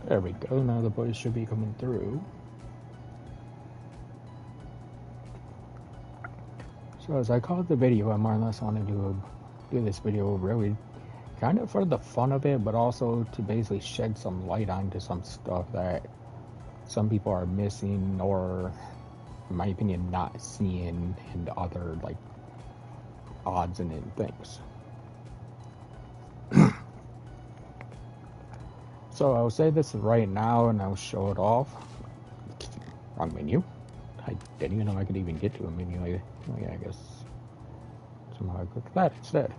There we go, now the voice should be coming through. So as I called the video, I more or less wanted to do this video really kind of for the fun of it, but also to basically shed some light onto some stuff that some people are missing or, in my opinion, not seeing in other like odds and in things. So I'll say this right now and I'll show it off. Wrong menu. I didn't even know I could even get to a menu. I guess somehow I clicked that instead.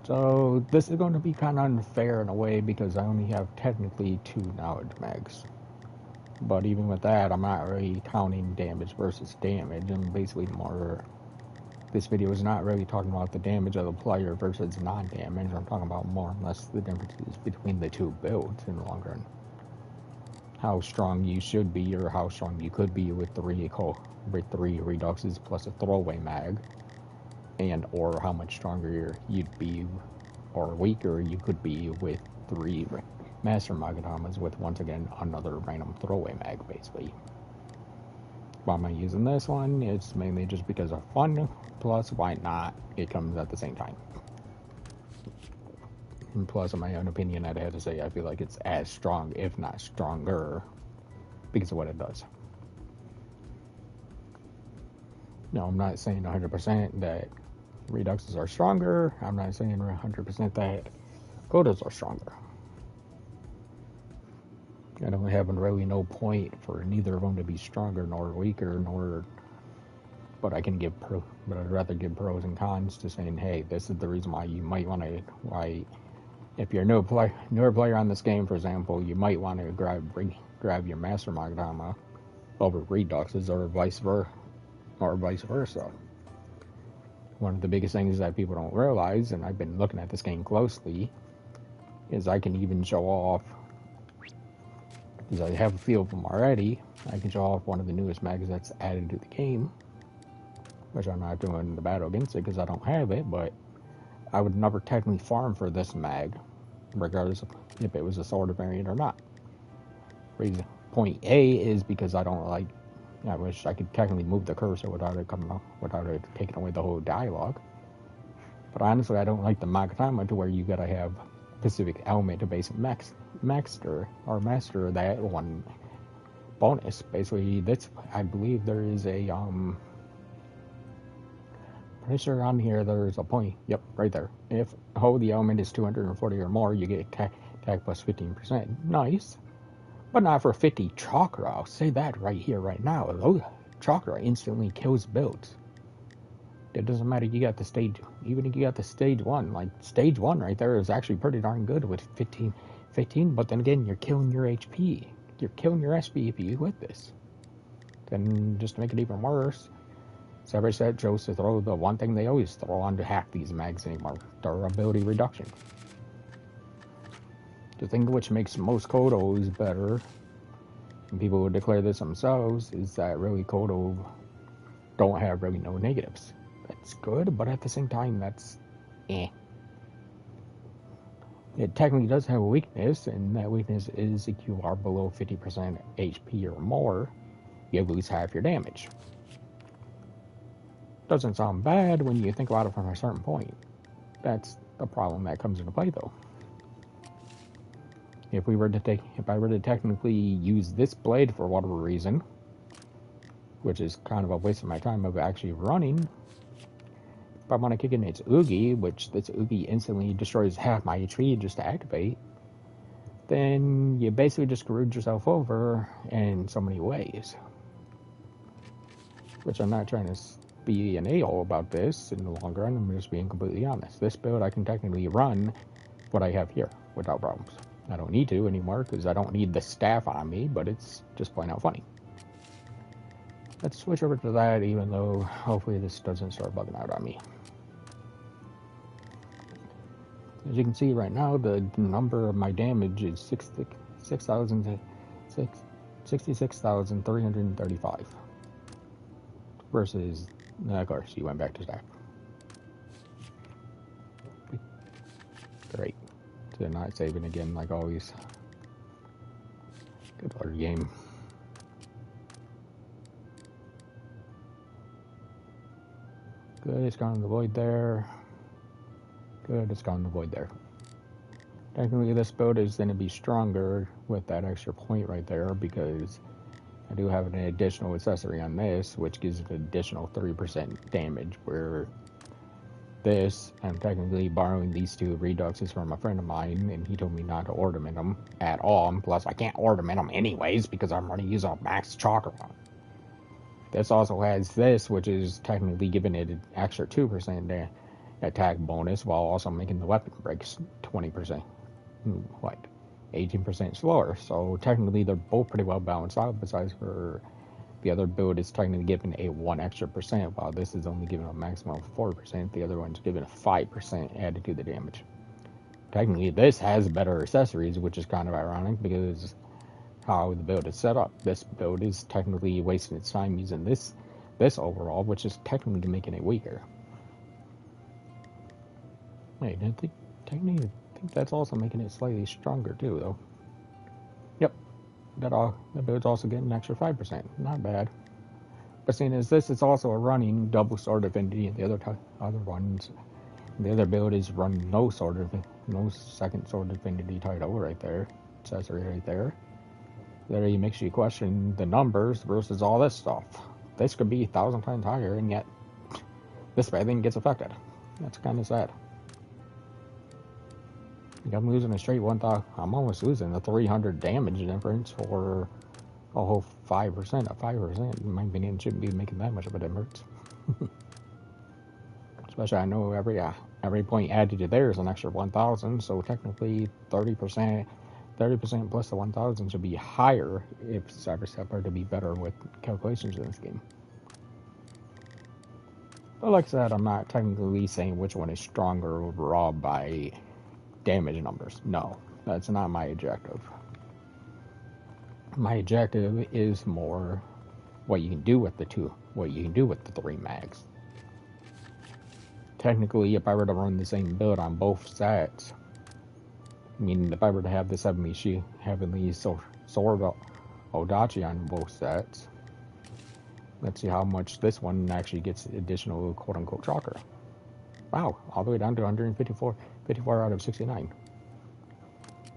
So this is going to be kind of unfair in a way because I only have technically 2 knowledge mags. But even with that, I'm not really counting damage versus damage. I'm basically more... This video is not really talking about the damage of the player versus non-damage. I'm talking about more or less the differences between the 2 builds in the long run. How strong you should be or how strong you could be with 3 Reduxes plus a throwaway mag. And or how much stronger you'd be or weaker you could be with 3 Master Magatamas with, once again, another random throwaway mag, basically. Why am I using this one? It's mainly just because of fun, plus why not? It comes at the same time. And plus, in my own opinion, I'd have to say I feel like it's as strong, if not stronger, because of what it does. No, I'm not saying 100% that Reduxes are stronger. I'm not saying 100% that Kodas are stronger. I don't have really no point for neither of them to be stronger nor weaker, but I can give but I'd rather give pros and cons to saying, hey, this is the reason why you might want to, if you're a newer player on this game, for example, you might want to grab your Master Magatama over Reduxes or vice versa. One of the biggest things that people don't realize, and I've been looking at this game closely, is I can even show off, because I have a few of them already, I can show off one of the newest mags that's added to the game, which I'm not doing the battle against it because I don't have it, but I would never technically farm for this mag, regardless of if it was a sword variant or not. Reason point A is because I wish I could technically move the cursor without it taking away the whole dialogue. But honestly, I don't like the Magatama to where you gotta have specific element to base master that one bonus. Basically, I believe there is a pretty sure on here there's a point. Yep, right there. If the element is 240 or more, you get attack plus 15%. Nice. But not for 50 chakra. I'll say that right here, right now. Chakra instantly kills builds. It doesn't matter, you got the stage, even if you got the stage 1, like stage 1 right there is actually pretty darn good with 15, but then again, you're killing your HP. You're killing your SPP with this. Then, just to make it even worse, Sever Set chose to throw the one thing they always throw onto half these mags anymore, durability reduction. The thing which makes most Kodos better, and people would declare this themselves, is that really Kodo don't have really no negatives. That's good, but at the same time, that's eh. It technically does have a weakness, and that weakness is if you are below 50% HP or more, you lose half your damage. Doesn't sound bad when you think about it from a certain point. That's the problem that comes into play, though. If I were to technically use this blade for whatever reason, which is kind of a waste of my time of actually running, if I want to kick in its Oogie, which this Oogie instantly destroys half my HP just to activate, then you basically just screwed yourself over in so many ways. Which I'm not trying to be an a-hole about this in the long run, I'm just being completely honest. This build I can technically run what I have here without problems. I don't need to anymore because I don't need the staff on me, but it's just plain out funny. Let's switch over to that, even though hopefully this doesn't start bugging out on me. As you can see right now, the number of my damage is 66,335 versus, of course, you went back to staff. Great. So not saving again like always. Good Lord game. Good, it's gone in the void there. Good, it's gone in the void there. Technically, this build is going to be stronger with that extra point right there because I do have an additional accessory on this, which gives an additional 3% damage, where this, I'm technically borrowing these two Reduxes from a friend of mine, and he told me not to ornament them at all, and plus I can't ornament them anyways because I'm going to use a max chakra. This also has this, which is technically giving it an extra 2% attack bonus, while also making the weapon breaks 20%. 18% slower. So technically they're both pretty well balanced out, besides for the other build is technically given a 1 extra percent, while this is only given a maximum of 4%. The other one's given a 5% added to the damage. Technically this has better accessories, which is kind of ironic because how the build is set up. This build is technically wasting its time using this overall, which is technically making it weaker. Wait, I think technically that's also making it slightly stronger too, though. Yep, that build's also getting an extra 5%. Not bad. But seeing as this is also a running double sword affinity, and the other ones, the other build is running no second sword affinity title right there, accessory right there. That makes you question the numbers versus all this stuff. This could be 1,000 times higher, and yet this bad thing gets affected. That's kind of sad. I'm losing a straight 1,000. I'm almost losing the 300 damage difference for a whole 5%. 5%, in my opinion, shouldn't be making that much of a difference. Especially, I know every point added to there is an extra 1,000, so technically 30% plus the 1,000 should be higher if Cyber Step are to be better with calculations in this game. But like I said, I'm not technically saying which one is stronger overall by damage numbers. No, that's not my objective. My objective is more what you can do with the three mags. Technically, if I were to run the same build on both sets, I mean, if I were to have this Heavenly Sword Odachi on both sets, let's see how much this one actually gets additional quote-unquote chakra. Wow, all the way down to 154 out of 69.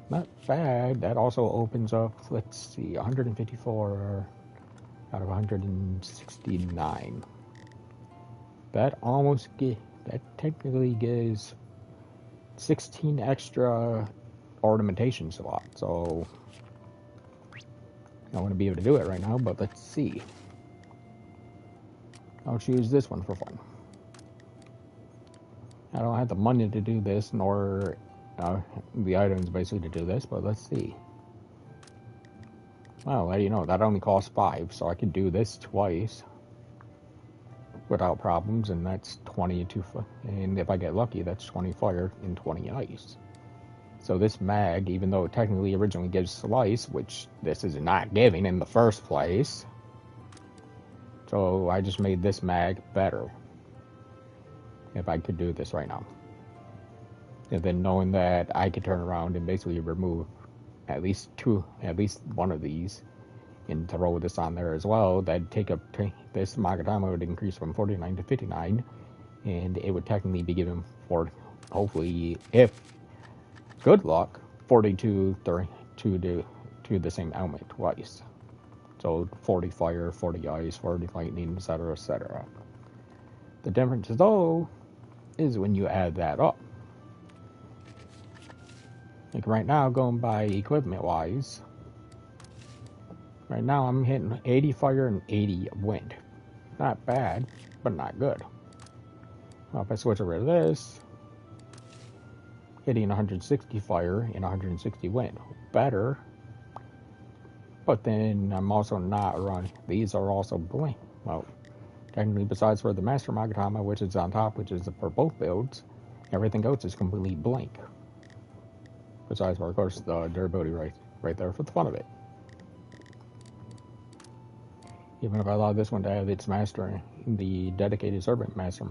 Not bad. That also opens up, let's see, 154 out of 169. That technically gives 16 extra ornamentation slots. So I want to be able to do it right now, but let's see. I'll choose this one for fun. I don't have the money to do this, nor the items basically to do this, but let's see. Well, you know, that only costs 5, so I could do this twice without problems, and that's 22, and if I get lucky, that's 20 fire and 20 ice. So this mag, even though it technically originally gives slice, which this is not giving in the first place, so I just made this mag better. If I could do this right now. And then knowing that I could turn around and basically remove at least one of these and throw this on there as well, that'd take up this magatama would increase from 49 to 59, and it would technically be given for, hopefully, if good luck, 42 to the same element twice. So 40 fire, 40 ice, 40 lightning, etc., etc. The difference, though, is when you add that up. Like right now, going by equipment wise, right now I'm hitting 80 fire and 80 wind. Not bad, but not good. Well, if I switch over to this, hitting 160 fire and 160 wind. Better, but then I'm also not running. These are also blank. Well, technically, besides for the Master Magatama, which is on top, which is for both builds, everything else is completely blank. Besides for, of course, the durability right there for the fun of it. Even if I allow this one to have its master, the dedicated servant master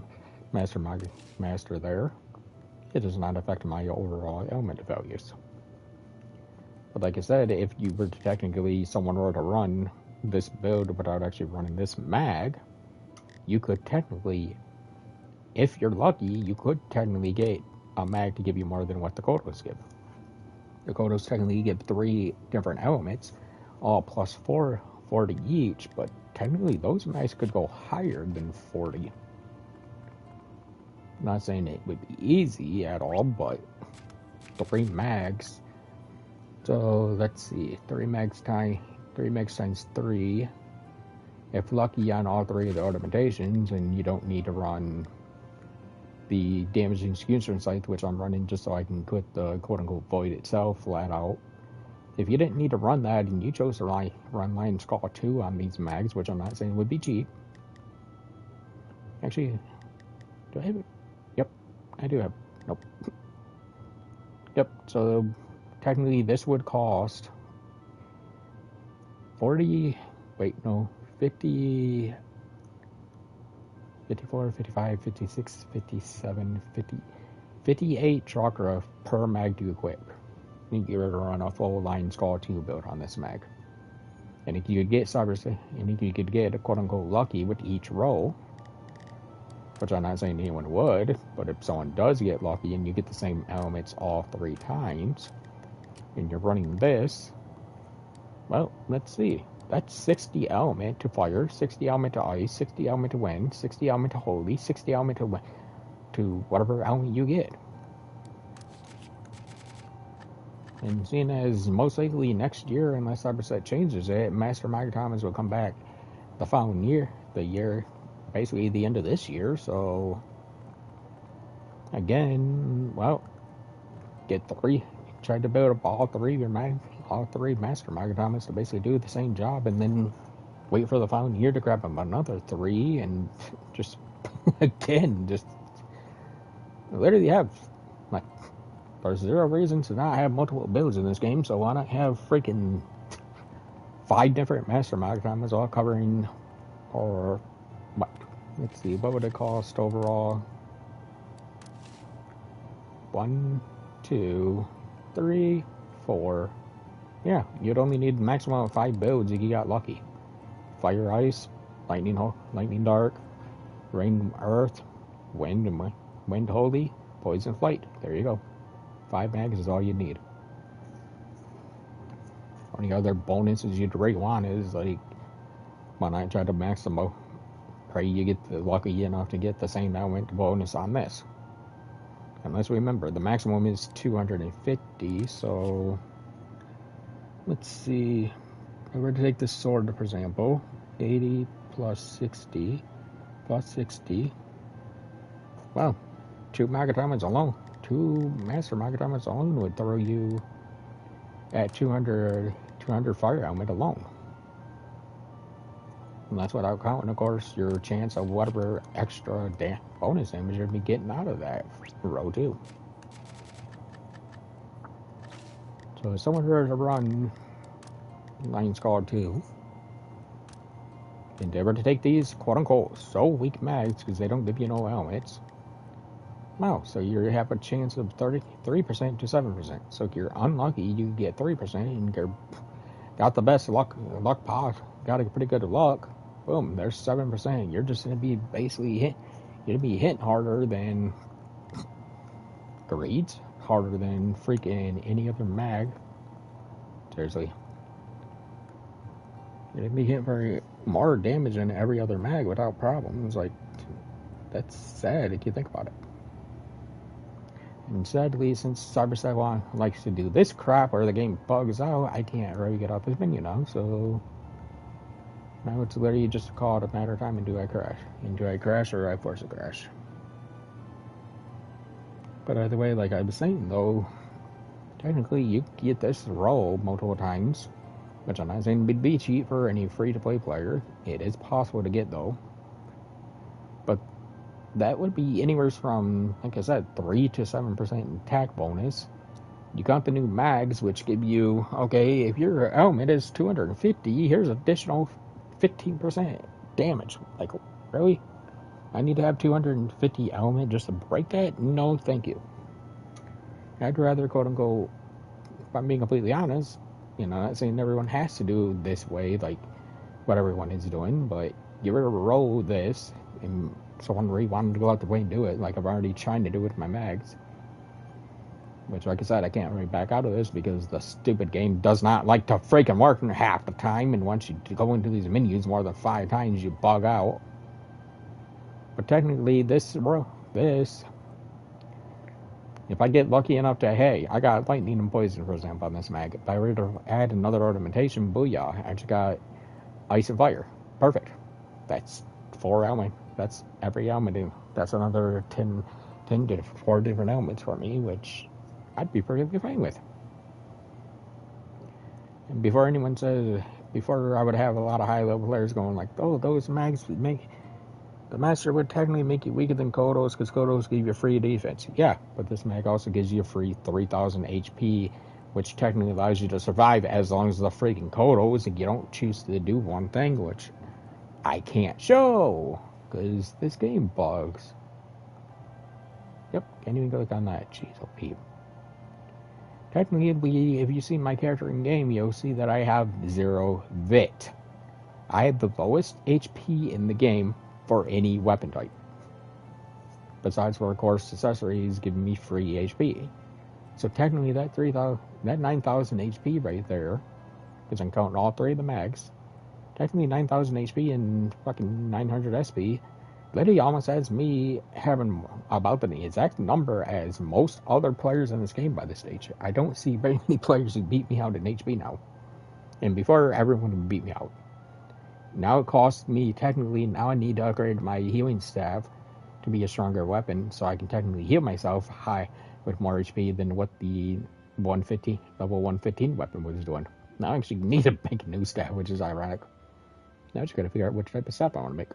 there, it does not affect my overall element values. But like I said, if you were to technically, someone were to run this build without actually running this mag, you could technically, if you're lucky, you could technically get a mag to give you more than what the Kodos give. The Kodos technically give 3 different elements, all plus 40 each, but technically those mags could go higher than 40. I'm not saying it would be easy at all, but 3 mags. So let's see, 3 mags times 3. If lucky on all 3 of the ornamentations, and you don't need to run the damaging execution scythe, which I'm running just so I can quit the quote-unquote void itself flat out. If you didn't need to run that and you chose to run Lion Skull 2 on these mags, which I'm not saying would be cheap. Actually, do I have it? Yep, I do have. Nope. Yep, so technically this would cost 40. Wait, no. 50. 54, 55, 56, 57, 50, 58 chakra per mag to equip. You get ready to run a full Lion Skull 2 build on this mag. And if you could get you could get quote unquote lucky with each roll, which I'm not saying anyone would, but if someone does get lucky and you get the same elements all 3 times, and you're running this, well, let's see. That's 60 element to fire, 60 element to ice, 60 element to wind, 60 element to holy, 60 element to whatever element you get. And seeing as most likely next year, unless Cyberset changes it, Master Magatamas will come back the following year, basically the end of this year, so again, well, get 3, try to build up all 3 Master Magatamas to basically do the same job, and then wait for the following year to grab them another 3, and just again, just literally have like, there's 0 reason to not have multiple builds in this game, so why not have freaking 5 different Master Magatamas all covering, or what? Let's see, what would it cost overall? 1, 2, 3, 4. Yeah, you'd only need a maximum of 5 builds if you got lucky. Fire, ice, lightning dark, rain, earth, wind holy, poison flight. There you go. 5 mags is all you need. Only other bonuses you'd really want is like, when I try to max them out, pray you get lucky enough to get the same element bonus on this. And let's remember, the maximum is 250, so let's see. If we were to take this sword, for example, 80 plus 60 plus 60. Wow, 2 Magatamas alone. 2 Master Magatamas alone would throw you at 200 fire element alone. And that's without counting, of course, your chance of whatever extra bonus damage you'd be getting out of that row too. So if someone were to run Lion Skull 2, endeavor to take these quote-unquote so weak mags because they don't give you no elements. Wow, so you have a chance of 33% to 7%. So if you're unlucky, you get 3%, and you're got the best luck pot, got a pretty good luck. Boom, there's 7%. You're just gonna be basically you're gonna be hitting harder than Greeds, harder than freaking any other mag. Seriously. You're gonna be hitting for more damage than every other mag without problems. Like, that's sad if you think about it. And sadly, since Cyberset likes to do this crap where the game bugs out, I can't really get out this menu now, so now it's literally just a call it a matter of time, and do I crash? And do I crash or I force a crash? But either way, like I was saying though, technically you get this roll multiple times, which I'm not saying would be cheap for any free-to-play player. It is possible to get though. But that would be anywhere from, like I said, 3 to 7% attack bonus. You got the new mags, which give you, okay, if your element is 250, here's additional 15% damage. Like, really? I need to have 250 element just to break that? No, thank you. I'd rather, quote-unquote, if I'm being completely honest, I'm not saying everyone has to do this way, like what everyone is doing, but give it a roll this, and someone really wanted to go out the way and do it, like I've already tried to do with my mags. Which, like I said, I can't really back out of this because the stupid game does not like to freaking work half the time, and once you go into these menus more than 5 times, you bug out. But technically, this, if I get lucky enough to, hey, I got lightning and poison, for example, on this mag. If I were to add another ornamentation, booyah, I just got ice and fire. Perfect. That's 4 elements. That's every element. That's another 10 to 4 different elements for me, which I'd be perfectly fine with. And before anyone says, before I would have a lot of high level players going like, oh, those mags would make, the master would technically make you weaker than Kodos because Kodos give you free defense. Yeah, but this mag also gives you a free 3000 HP, which technically allows you to survive as long as the freaking Kodos, and you don't choose to do one thing, which I can't show because this game bugs. Yep, can't even click on that. Jeez, oh, peep. Technically, if you see my character in game, you'll see that I have 0 VIT. I have the lowest HP in the game for any weapon type. Besides for, of course, accessories giving me free HP. So technically, that 9,000 HP right there, because I'm counting all 3 of the mags, technically 9,000 HP and fucking 900 SP, literally almost has me having about the exact number as most other players in this game by this stage. I don't see very many players who beat me out in HP now. And before, everyone would beat me out. Now it costs me, technically, now I need to upgrade my healing staff to be a stronger weapon, so I can technically heal myself high with more HP than what the level 115 weapon was doing. Now I actually need to make a new staff, which is ironic. Now I just gotta figure out which type of staff I want to make.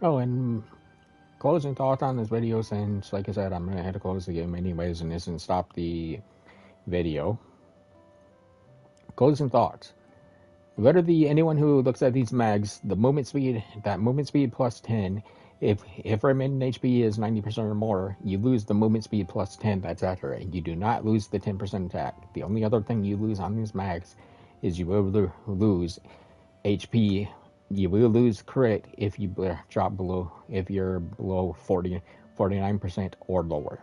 Oh, and closing thoughts on this video, since, like I said, I'm going to have to close the game anyways and this and stop the video. Closing thoughts. Literally, anyone who looks at these mags, the movement speed, that movement speed plus 10, if remaining HP is 90% or more, you lose the movement speed plus 10 that's accurate. You do not lose the 10% attack. The only other thing you lose on these mags is you will lose HP. You will lose crit if you drop below, if you're below 49% or lower.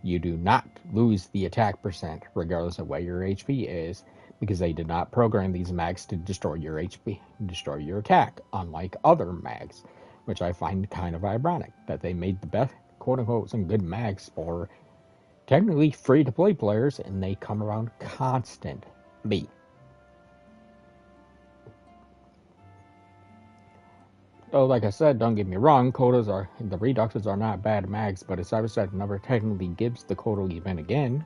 You do not lose the attack percent regardless of what your HP is, because they did not program these mags to destroy your HP, destroy your attack, unlike other mags, which I find kind of ironic, that they made the best, quote-unquote, some good mags for technically free-to-play players, and they come around constantly. So, like I said, don't get me wrong, the Reduxes are not bad mags, but if Cyberset never technically gives the Kodo event again,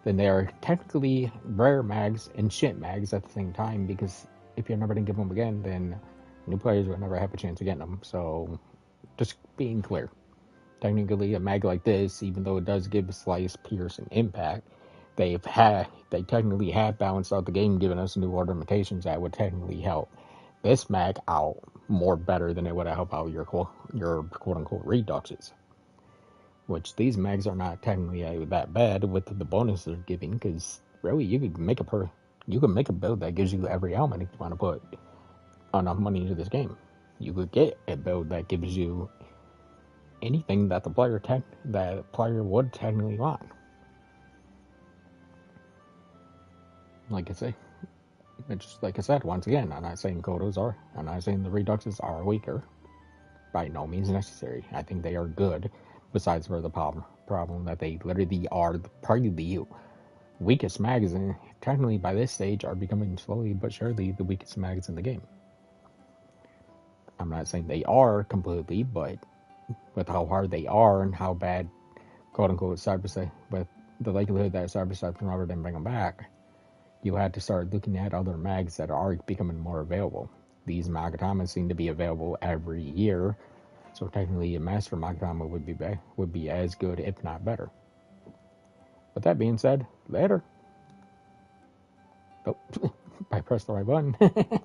then they are technically rare mags and shit mags at the same time, because if you're never going to give them again, then new players will never have a chance of getting them. So, just being clear. Technically, a mag like this, even though it does give Slice, Pierce, and Impact, they technically have balanced out the game, giving us new ornamentations that would technically help this mag out more better than it would help out your quote-unquote Reduxes. Which these mags are not technically that bad with the bonus they're giving, because really you can make a build that gives you every element if you want to put enough money into this game. You could get a build that gives you anything that the player would technically want. Like I said, once again, I'm not saying I'm not saying the Reduxes are weaker. By no means necessary. I think they are good, besides for the problem that they literally are probably the weakest mags, and technically by this stage are becoming slowly but surely the weakest mags in the game. I'm not saying they are completely, but with how hard they are and how bad, quote-unquote, Cyberset, with the likelihood that Cyberset can never then bring them back, you had to start looking at other mags that are becoming more available. These magatamas seem to be available every year, so technically a master magatama would be as good, if not better. With that being said, later. Oh, I pressed the right button.